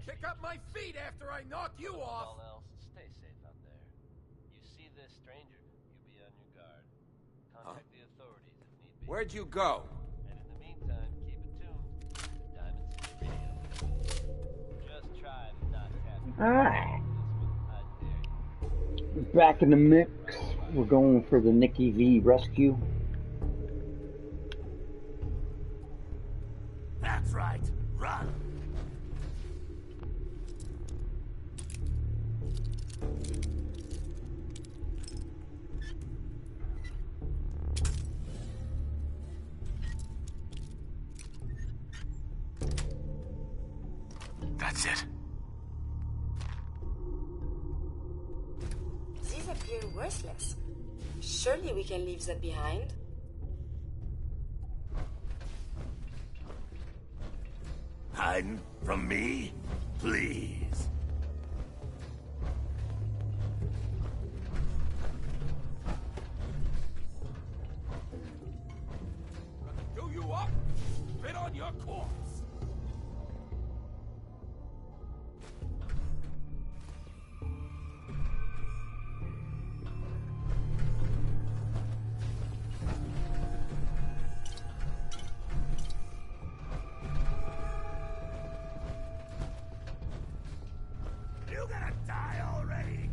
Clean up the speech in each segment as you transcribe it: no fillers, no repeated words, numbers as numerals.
kick up my feet after I knock you off. All else, stay safe out there. You see this stranger, you be on your guard. Contact the authorities if need be. Where'd you go? And in the meantime, keep it tuned to Diamond City Radio. Just try to not have Alright. I dare you. Back in the mix. We're going for the Nikki V rescue. That's right. Run. That's it. These appear worthless. Surely we can leave that behind. Hiding from me? Please. Do you up? Spit on your corpse. You gonna die already?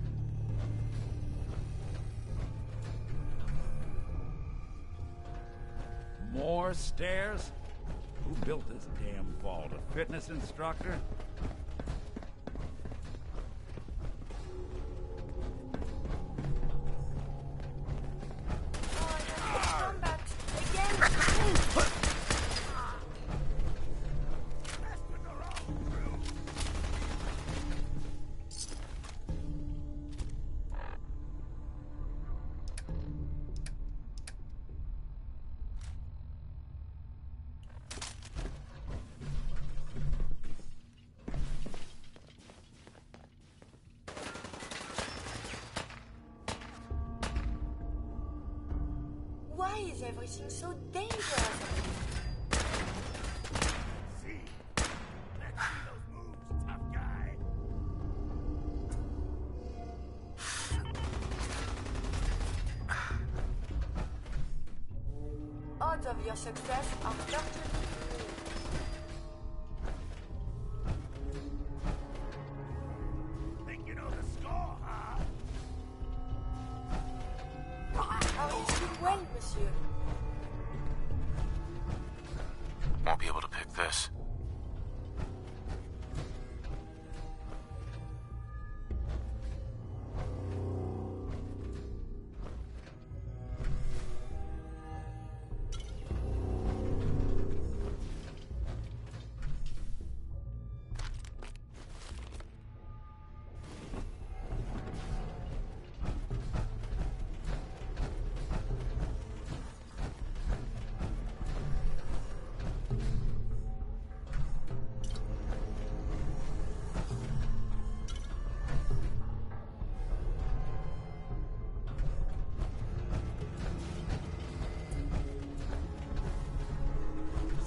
More stairs? Who built this damn vault? A fitness instructor? Combat again. Why is everything so dangerous? See? Let's see those moves, tough guy. Odds of your success are virtually Think you know the score, huh? Are you still well, monsieur? Won't be able to pick this.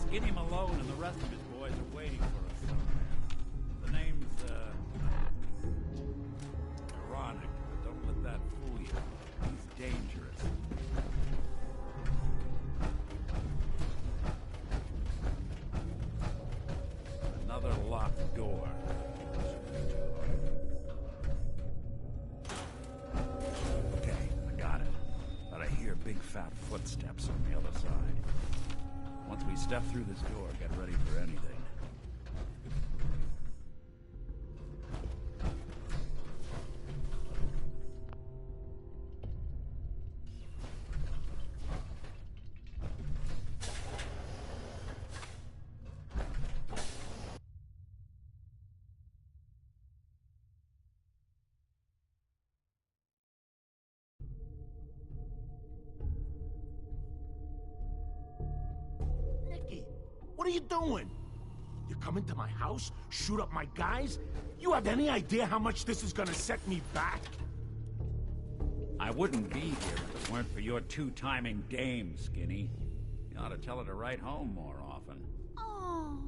Skinny Malone and the rest of his boys are waiting for us somewhere. The name's, ironic, but don't let that fool you. He's dangerous. Another locked door. Okay, I got it. But I hear big fat footsteps on the other side. Once we step through this door, get ready for anything. Nicky, what are you doing? You come into my house, shoot up my guys? You have any idea how much this is gonna set me back? I wouldn't be here if it weren't for your two-timing dame, Skinny. You ought to tell her to write home more often. Oh,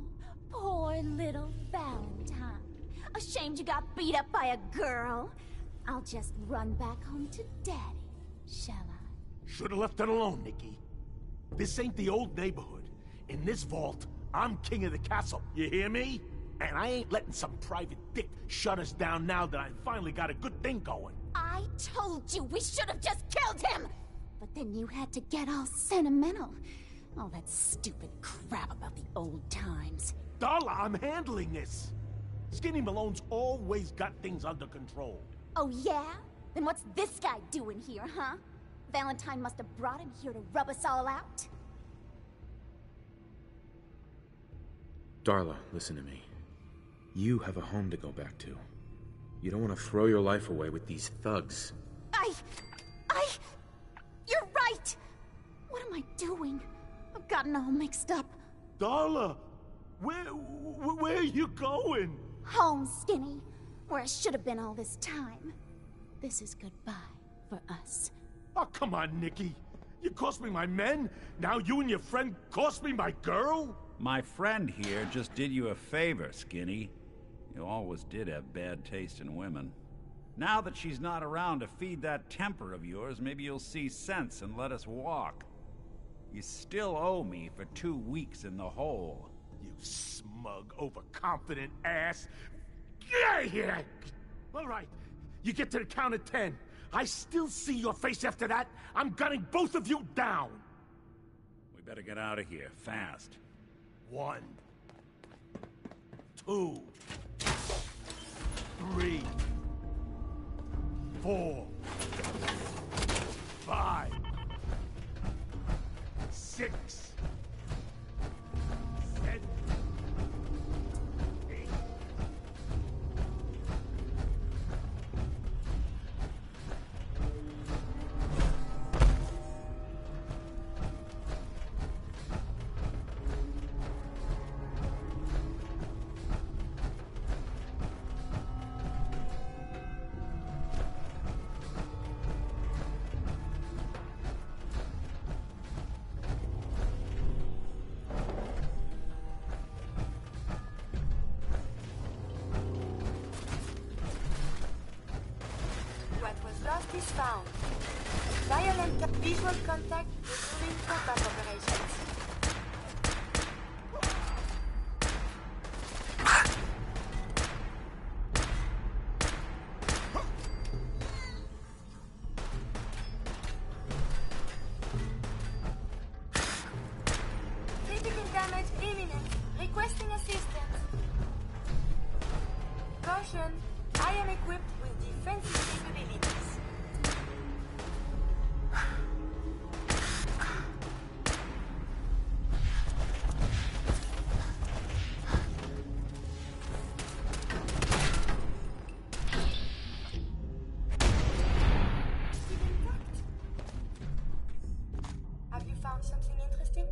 poor little Valentine. Ashamed you got beat up by a girl? I'll just run back home to Daddy, shall I? Should've left it alone, Nikki. This ain't the old neighborhood. In this vault, I'm king of the castle. You hear me? And I ain't letting some private dick shut us down now that I finally got a good thing going. I told you we should have just killed him! But then you had to get all sentimental. All that stupid crap about the old times. Darla, I'm handling this. Skinny Malone's always got things under control. Oh yeah? Then what's this guy doing here, huh? Valentine must have brought him here to rub us all out? Darla, listen to me. You have a home to go back to. You don't want to throw your life away with these thugs. You're right! What am I doing? I've gotten all mixed up. Darla, where are you going? Home, Skinny. Where I should have been all this time. This is goodbye for us. Oh, come on, Nikki. You cost me my men, now you and your friend cost me my girl? My friend here just did you a favor, Skinny. You always did have bad taste in women. Now that she's not around to feed that temper of yours, maybe you'll see sense and let us walk. You still owe me for 2 weeks in the hole. You smug, overconfident ass. Get out of here! All right, you get to the count of 10. I still see your face after that. I'm gunning both of you down. We better get out of here, fast. 1, 2, 3, 4, 5, 6, 7, 8. What was lost is found. Violent visual contact during combat operations. Critical damage imminent. Requesting assistance. Caution. I am equipped with defensive capabilities. Still intact. Have you found something interesting?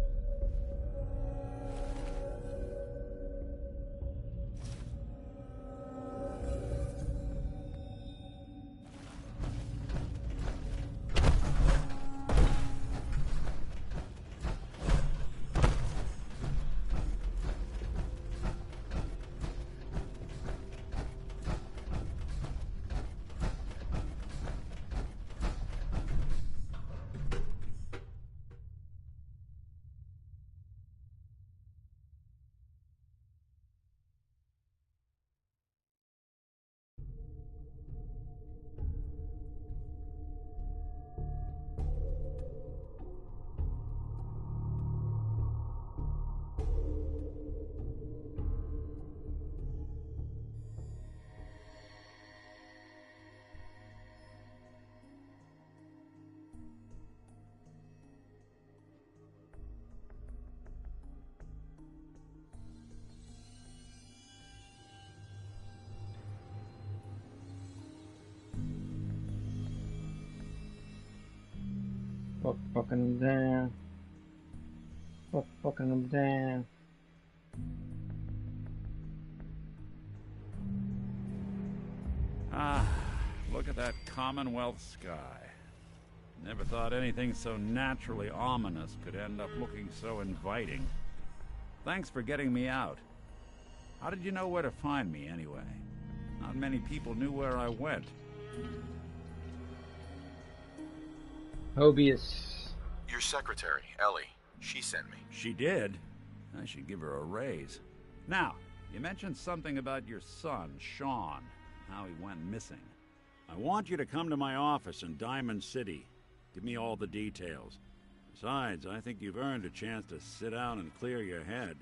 Fucking them down. Fucking them down. Ah, look at that Commonwealth sky. Never thought anything so naturally ominous could end up looking so inviting. Thanks for getting me out. How did you know where to find me, anyway? Not many people knew where I went. Hobius. Your secretary, Ellie, she sent me. She did? I should give her a raise. Now, you mentioned something about your son, Sean, how he went missing. I want you to come to my office in Diamond City. Give me all the details. Besides, I think you've earned a chance to sit down and clear your head.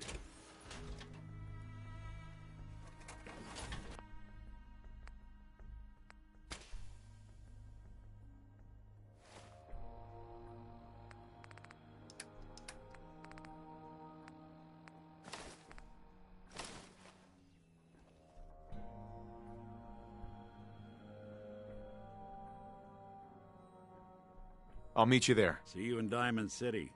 I'll meet you there. See you in Diamond City.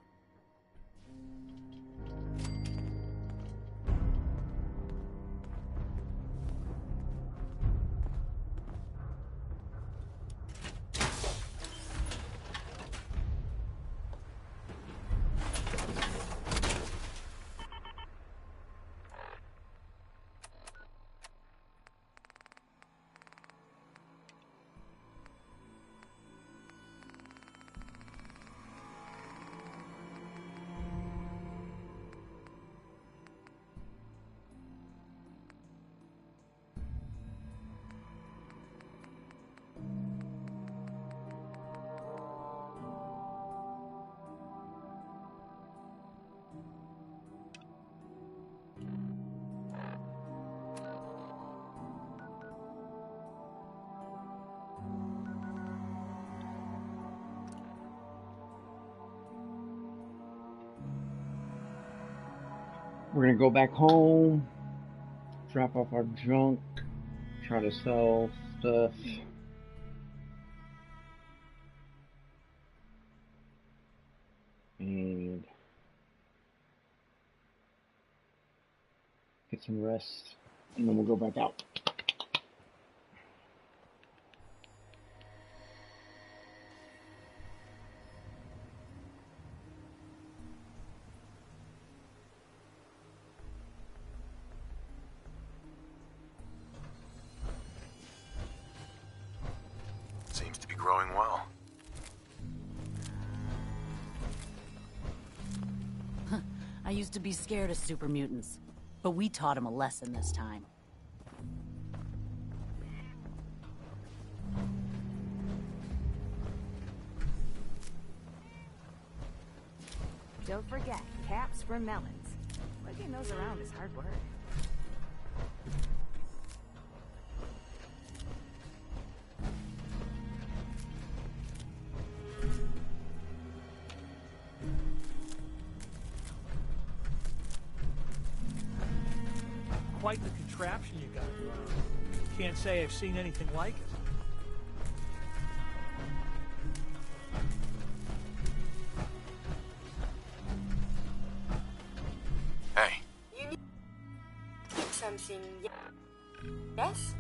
We're gonna go back home, drop off our junk, try to sell stuff. And get some rest, and then we'll go back out. Seems to be growing well. I used to be scared of super mutants, but we taught him a lesson this time. Don't forget, caps for melons. Lugging those around is hard work. Quite the contraption you got. Can't say I've seen anything like it. Hey. You need something. Yes?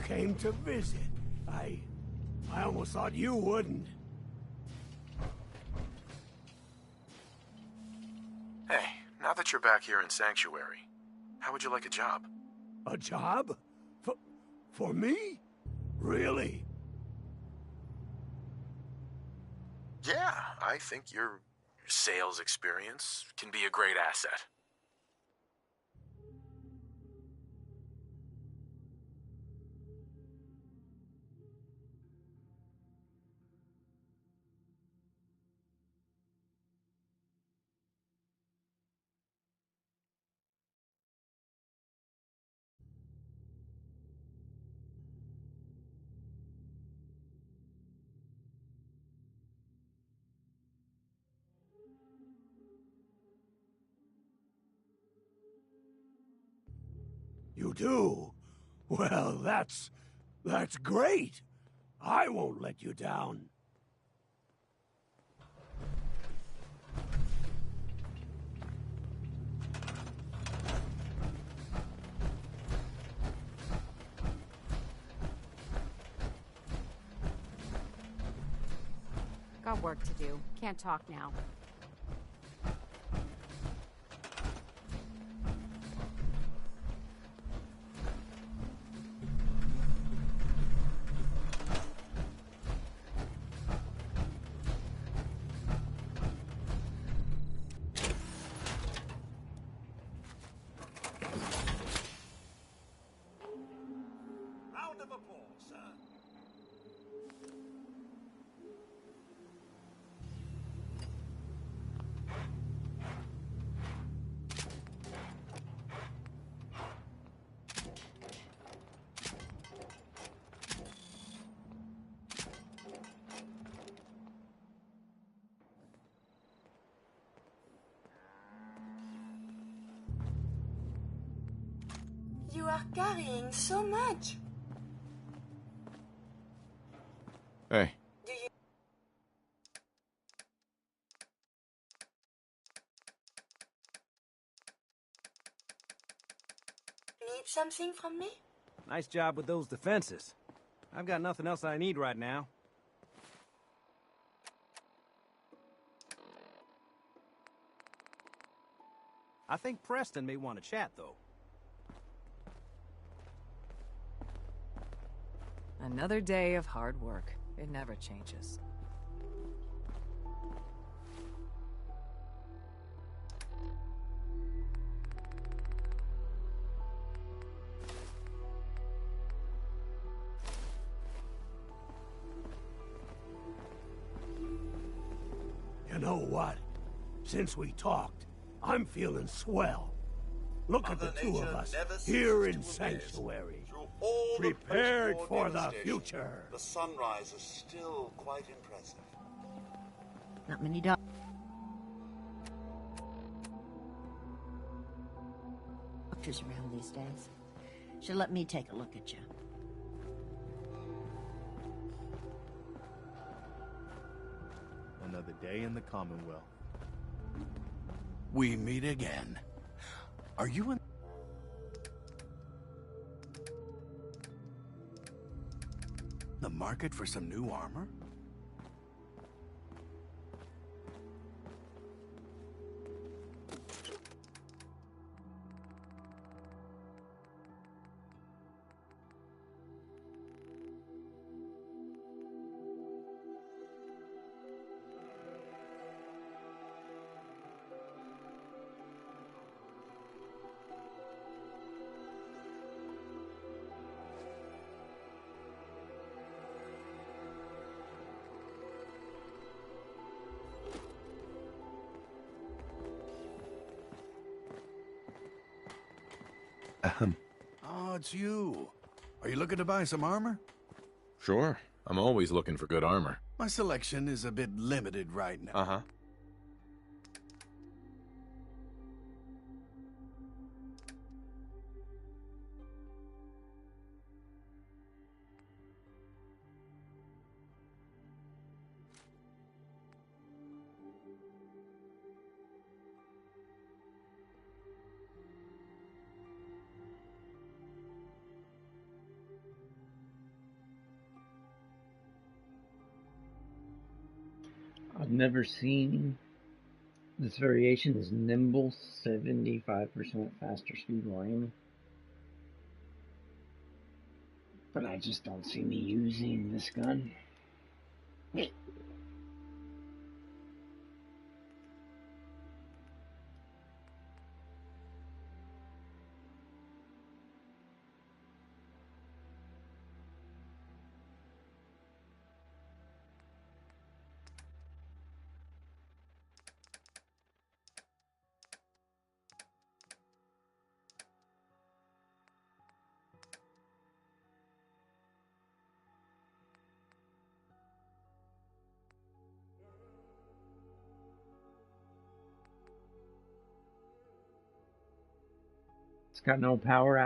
came to visit. I almost thought you wouldn't. Hey, now that you're back here in Sanctuary, how would you like a job? A job? For me? Really? Yeah, I think your sales experience can be a great asset. You do? Well, that's great. I won't let you down. Got work to do. Can't talk now. Round of applause, sir. You are carrying so much. Hey. Do you need something from me? Nice job with those defenses. I've got nothing else I need right now. I think Preston may want to chat, though. Another day of hard work. It never changes. You know what? Since we talked, I'm feeling swell. Look at the two of us here in Sanctuary, prepared for the future. The sunrise is still quite impressive. Not many doctors around these days. Should let me take a look at you. Another day in the Commonwealth. We meet again. Are you in the market for some new armor? Oh, it's you. Are you looking to buy some armor? Sure. I'm always looking for good armor. My selection is a bit limited right now. Uh-huh. I've never seen this variation is nimble, 75% faster speed line. But I just don't see me using this gun. It's got no power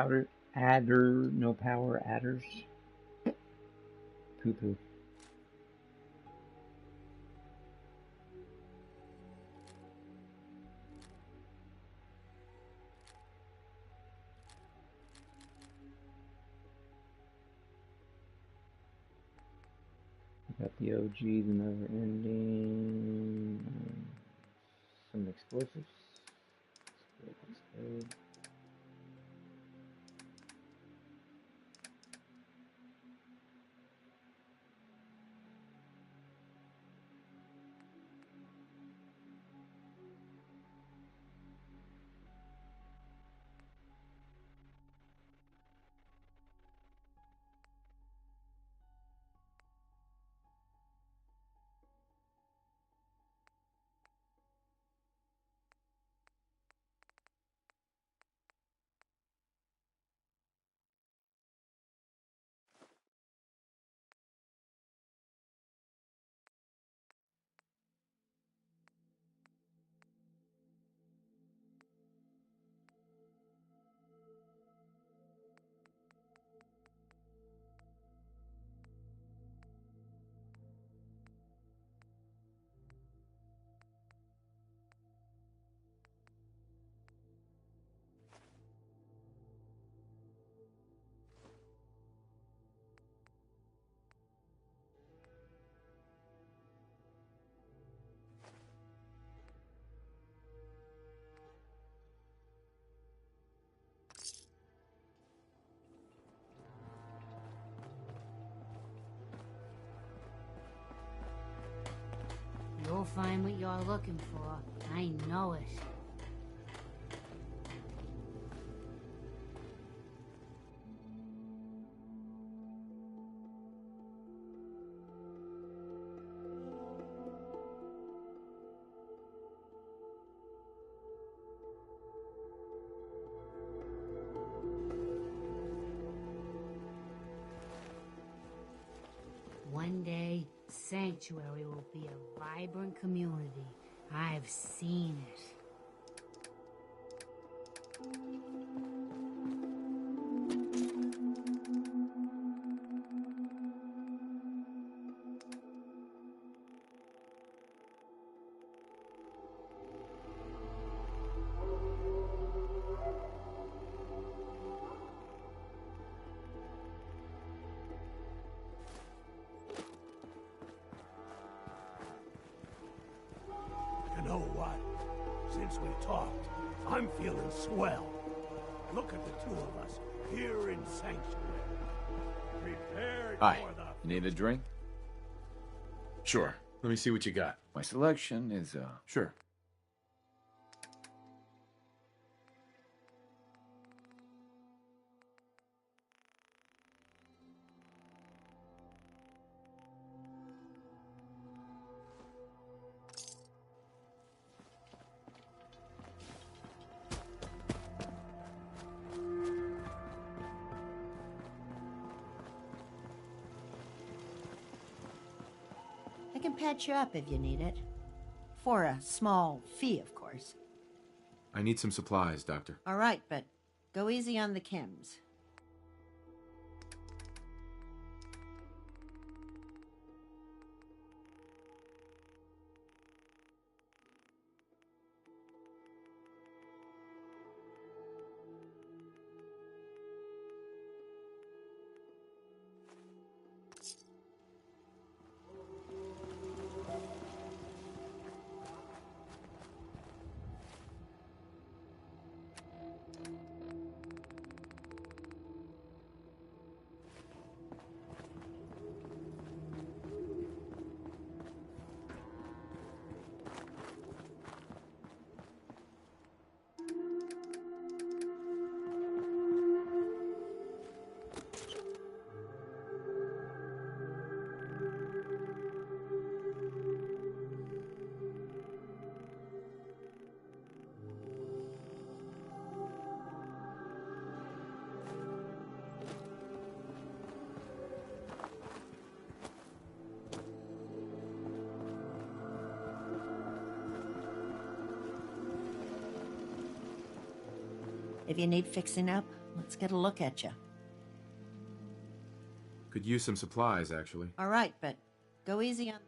no power adders. Poo poo. Got the OG, the never ending, some explosives. Explode. You'll find what you're looking for. I know it. One day, Sanctuary will be a vibrant community. I've seen it. You know what? Since we talked, I'm feeling swell. Look at the two of us here in Sanctuary. Prepared Hi. for the... You need a drink? Sure. Let me see what you got. My selection is, Sure. I can patch you up if you need it. For a small fee, of course. I need some supplies, Doctor. All right, but go easy on the chems. If you need fixing up, let's get a look at you. Could use some supplies, actually. All right, but go easy on...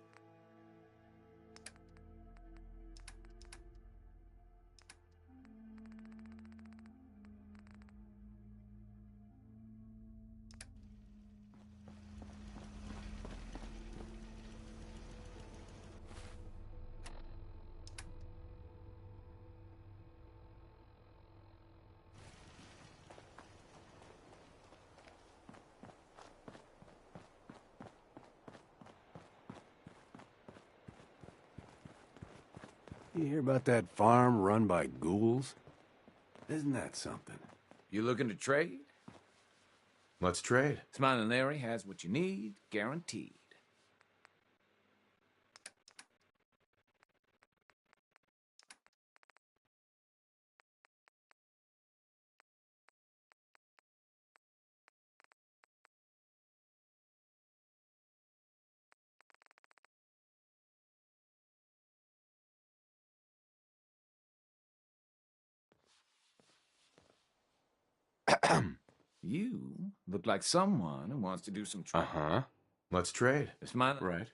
You hear about that farm run by ghouls? Isn't that something? You looking to trade? Let's trade. Smiling Larry has what you need, guaranteed. You look like someone who wants to do some trading. Uh-huh. Let's trade. Smiling. Right.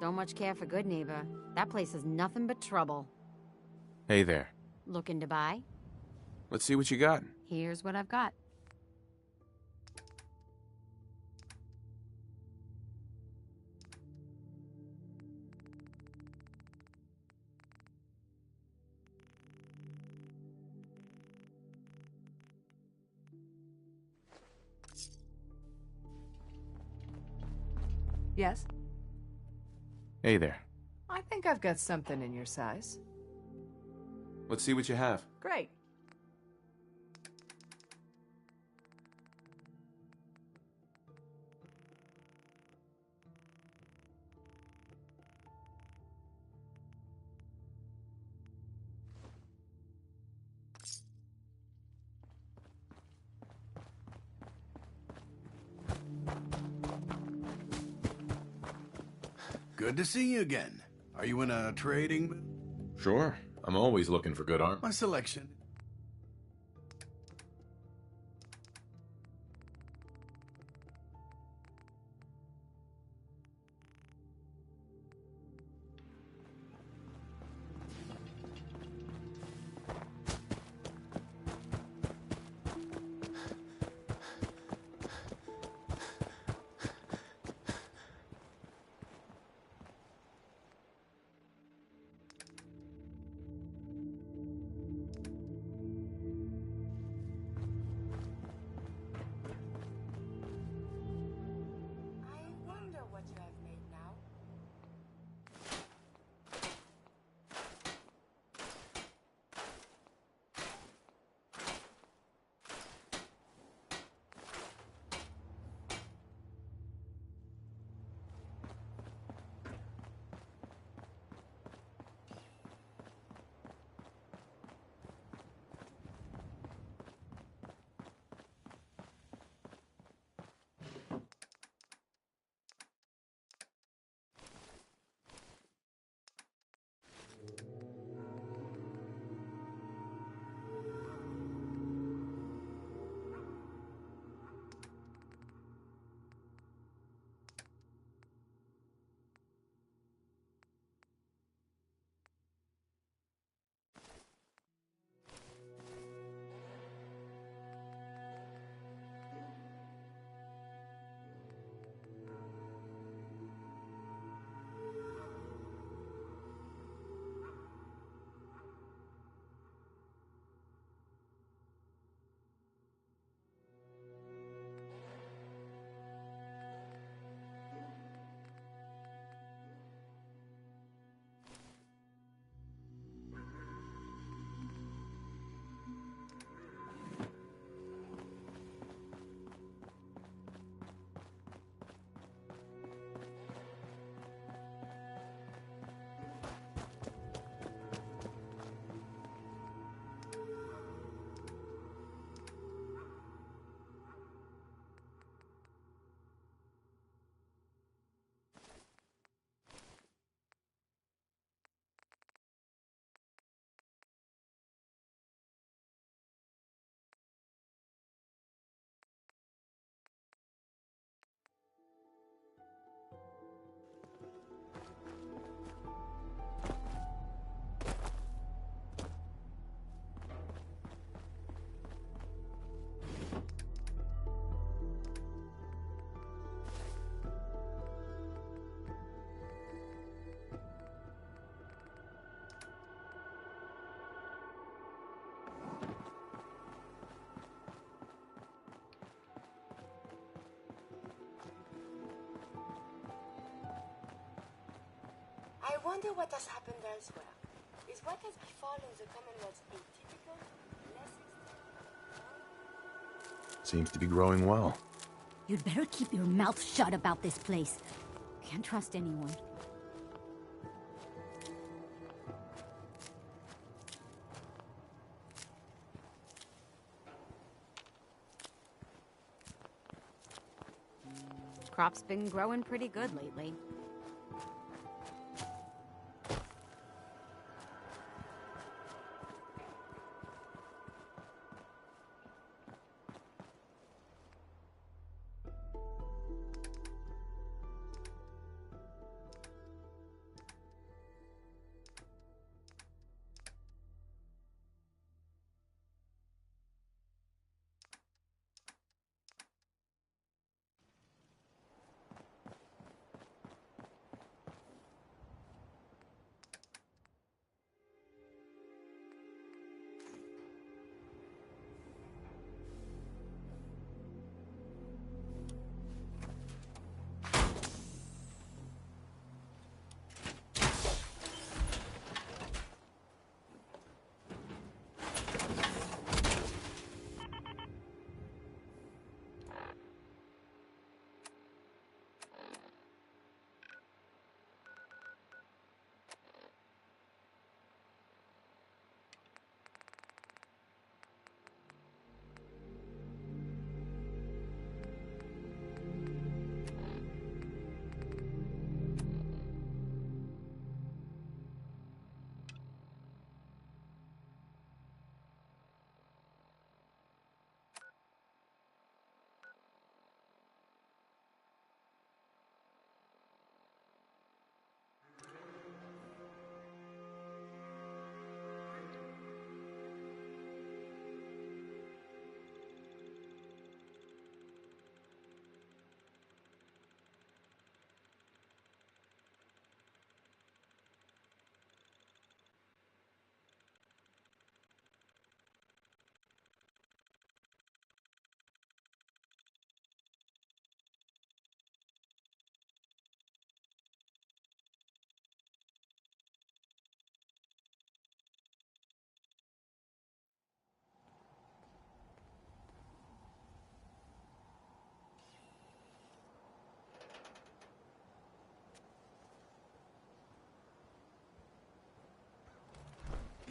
Don't much care for good neighbor. That place is nothing but trouble. Hey there. Looking to buy? Let's see what you got. Here's what I've got. Yes? Hey there. I think I've got something in your size. Let's see what you have. Great. Good to see you again. Are you in a trading? Sure. I'm always looking for good armor. My selection. wonder what has happened elsewhere. Is what has befallen the Commonwealth atypical, less Seems to be growing well. You'd better keep your mouth shut about this place. Can't trust anyone. Crop's been growing pretty good lately.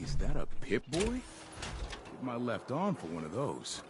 Is that a Pip-Boy? Get my left arm for one of those.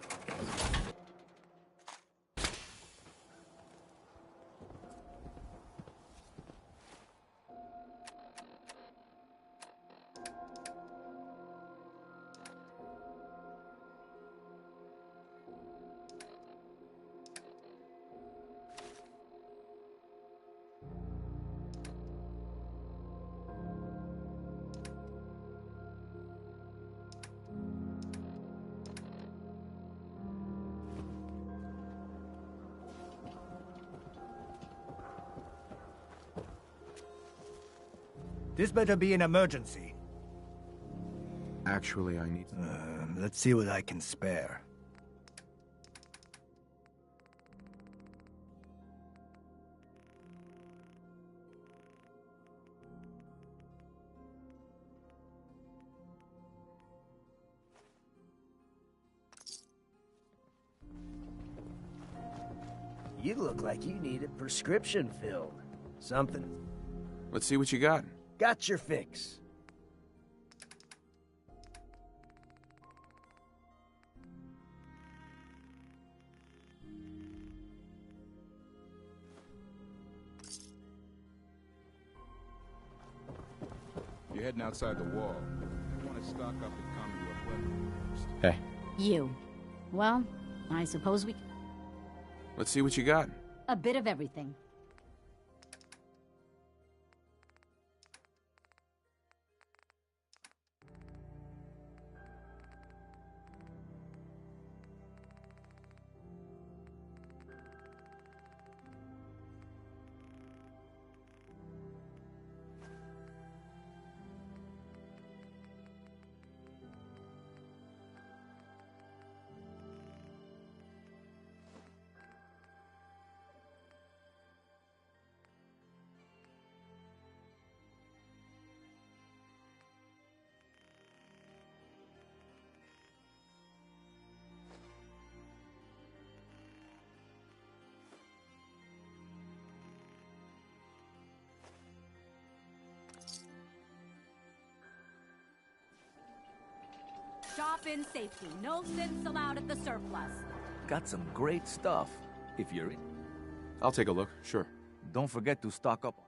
This better be an emergency. Actually, I need... Let's see what I can spare. You look like you need a prescription filled. Something. Let's see what you got. Got your fix. You're heading outside the wall. I want to stock up and Commonwealth weapons first. Hey. You. Well, I suppose we... Let's see what you got. A bit of everything. off in safety. No synths allowed at the surplus. Got some great stuff, if you're in. I'll take a look, sure. Don't forget to stock up.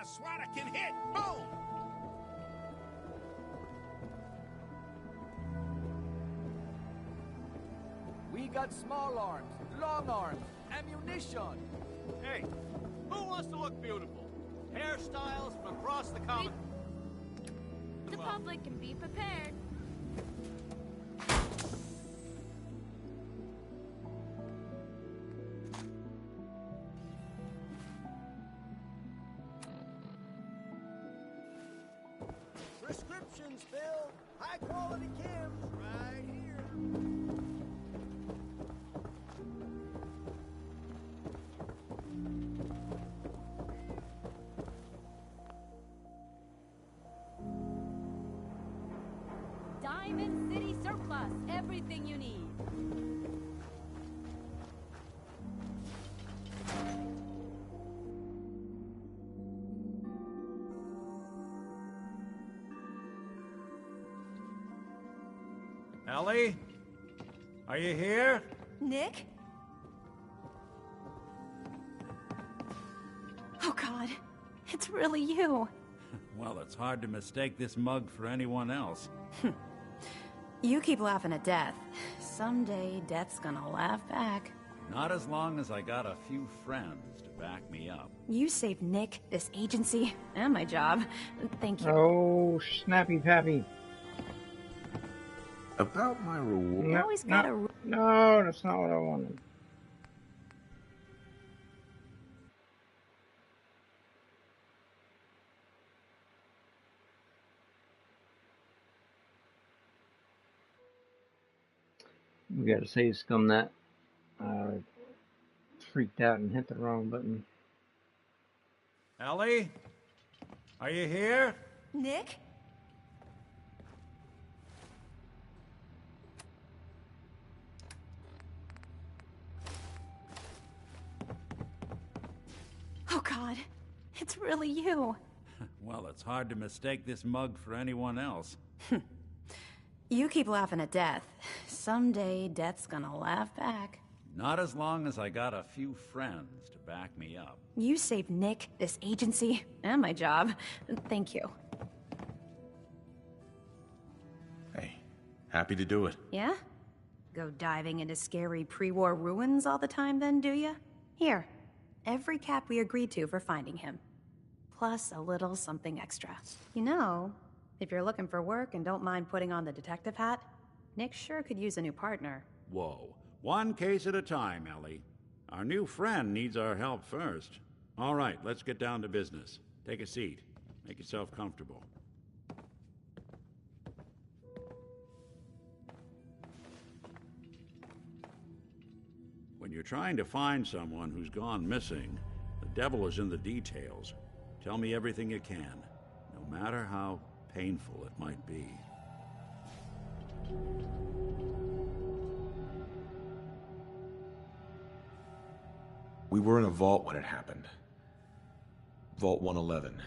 Swada can hit! Boom! We got small arms, long arms, ammunition. Hey, who wants to look beautiful? Hairstyles from across the common... The public can be prepared. Prescriptions filled. High quality chems right here. Diamond City Surplus. Everything you need. Ellie? Are you here? Nick? Oh God, it's really you. Well, it's hard to mistake this mug for anyone else. You keep laughing at death. Someday, death's gonna laugh back. Not as long as I got a few friends to back me up. You saved Nick, this agency, and my job. Thank you. Oh, snappy pappy. About my reward. You always gotta... No, that's not what I wanted. We gotta save Scum that freaked out and hit the wrong button. Ellie? Are you here? Nick? Oh God, it's really you. Well, it's hard to mistake this mug for anyone else. You keep laughing at death. Someday, death's gonna laugh back. Not as long as I got a few friends to back me up. You saved Nick, this agency, and my job. Thank you. Hey, happy to do it. Yeah? Go diving into scary pre-war ruins all the time then, do ya? Here, every cap we agreed to for finding him. Plus a little something extra. You know, if you're looking for work and don't mind putting on the detective hat, Nick sure could use a new partner. Whoa. One case at a time, Ellie. Our new friend needs our help first. All right, let's get down to business. Take a seat. Make yourself comfortable. When you're trying to find someone who's gone missing, the devil is in the details. Tell me everything you can, no matter how painful it might be. We were in a vault when it happened. Vault 111.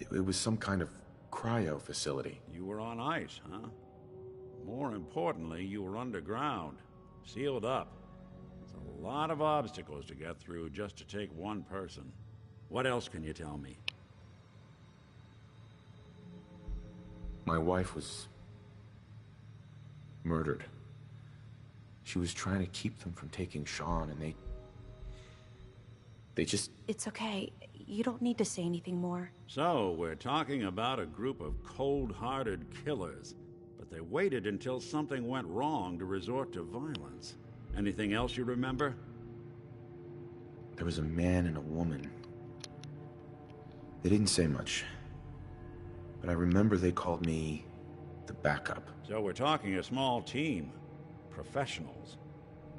It was some kind of cryo facility. You were on ice, huh? More importantly, you were underground, sealed up. It's a lot of obstacles to get through just to take one person. What else can you tell me? My wife was murdered. She was trying to keep them from taking Sean, and they just... It's okay. You don't need to say anything more. So, we're talking about a group of cold-hearted killers, but they waited until something went wrong to resort to violence. Anything else you remember? There was a man and a woman. They didn't say much. But I remember they called me the backup. So we're talking a small team. Professionals.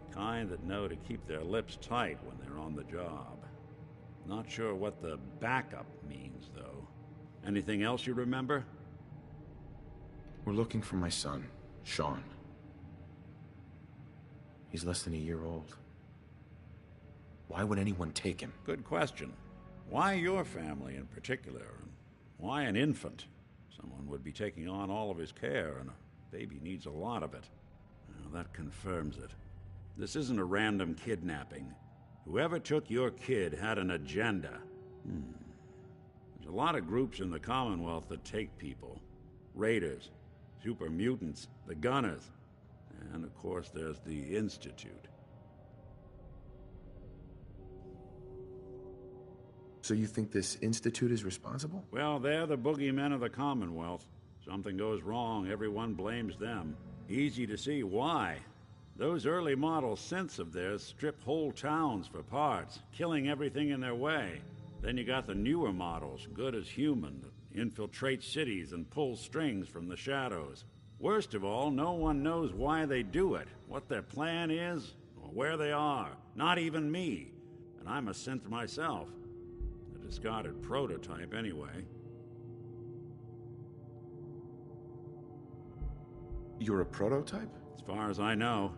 The kind that know to keep their lips tight when they're on the job. Not sure what the backup means, though. Anything else you remember? We're looking for my son, Sean. He's less than a year old. Why would anyone take him? Good question. Why your family in particular? And why an infant? Someone would be taking on all of his care, and a baby needs a lot of it. Well, that confirms it. This isn't a random kidnapping. Whoever took your kid had an agenda. There's a lot of groups in the Commonwealth that take people. Raiders, super mutants, the Gunners, and of course there's the Institute. So you think this Institute is responsible? Well, they're the boogeymen of the Commonwealth. Something goes wrong, everyone blames them. Easy to see why. Those early model synths of theirs strip whole towns for parts, killing everything in their way. Then you got the newer models, good as human, that infiltrate cities and pull strings from the shadows. Worst of all, no one knows why they do it, what their plan is, or where they are. Not even me. And I'm a synth myself. A discarded prototype, anyway. You're a prototype? As far as I know.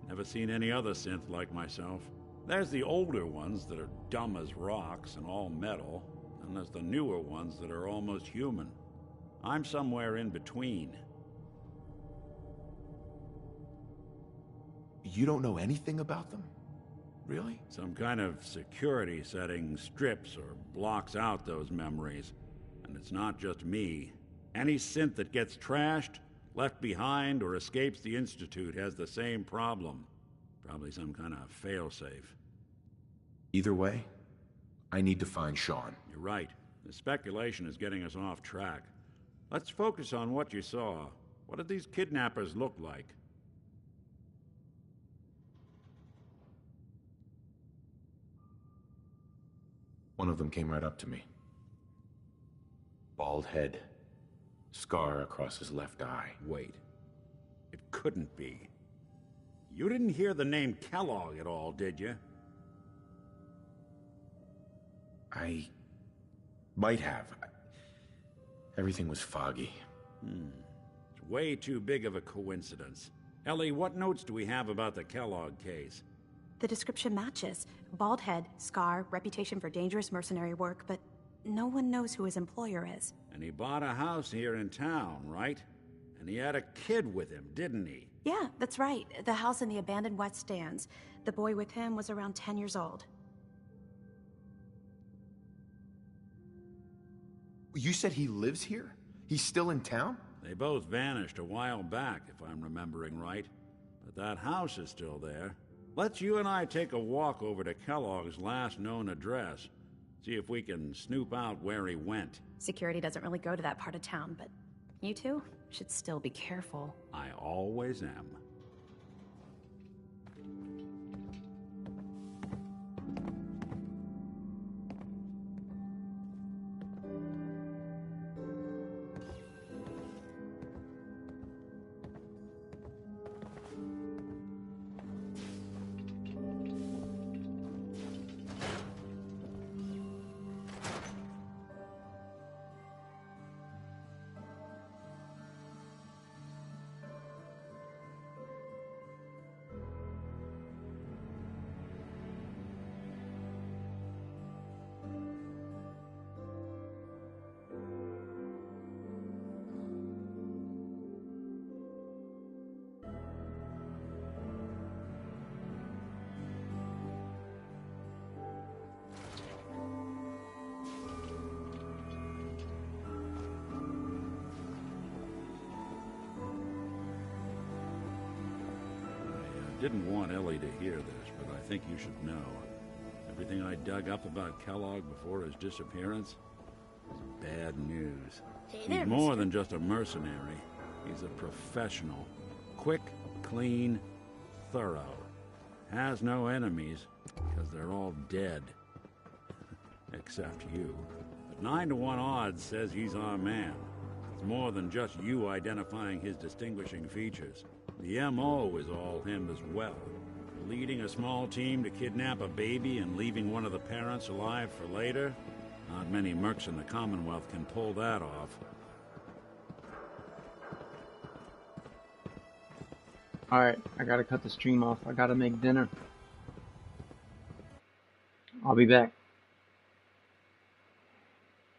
Never seen any other synth like myself. There's the older ones that are dumb as rocks and all metal, and there's the newer ones that are almost human. I'm somewhere in between. You don't know anything about them? Really? Some kind of security setting strips or blocks out those memories. And it's not just me. Any synth that gets trashed, left behind, or escapes the Institute has the same problem. Probably some kind of failsafe. Either way, I need to find Sean. You're right. The speculation is getting us off track. Let's focus on what you saw. What did these kidnappers look like? One of them came right up to me. Bald head. Scar across his left eye. Wait. It couldn't be. You didn't hear the name Kellogg at all, did you? I might have. Everything was foggy. It's way too big of a coincidence. Ellie, what notes do we have about the Kellogg case? The description matches. Bald head, scar, reputation for dangerous mercenary work, but no one knows who his employer is. And he bought a house here in town, right? And he had a kid with him, didn't he? Yeah, that's right. The house in the abandoned West Stands. The boy with him was around 10 years old. You said he lives here? He's still in town? They both vanished a while back, if I'm remembering right. But that house is still there. Let's you and I take a walk over to Kellogg's last known address. See if we can snoop out where he went. Security doesn't really go to that part of town, but you two should still be careful. I always am. Didn't want Ellie to hear this, but I think you should know. Everything I dug up about Kellogg before his disappearance was bad news. He's more than just a mercenary. He's a professional. Quick, clean, thorough. Has no enemies, because they're all dead. Except you. 9 to 1 odds says he's our man. It's more than just you identifying his distinguishing features. The MO is all him as well. Leading a small team to kidnap a baby and leaving one of the parents alive for later? Not many mercs in the Commonwealth can pull that off. Alright, I gotta cut the stream off. I gotta make dinner. I'll be back.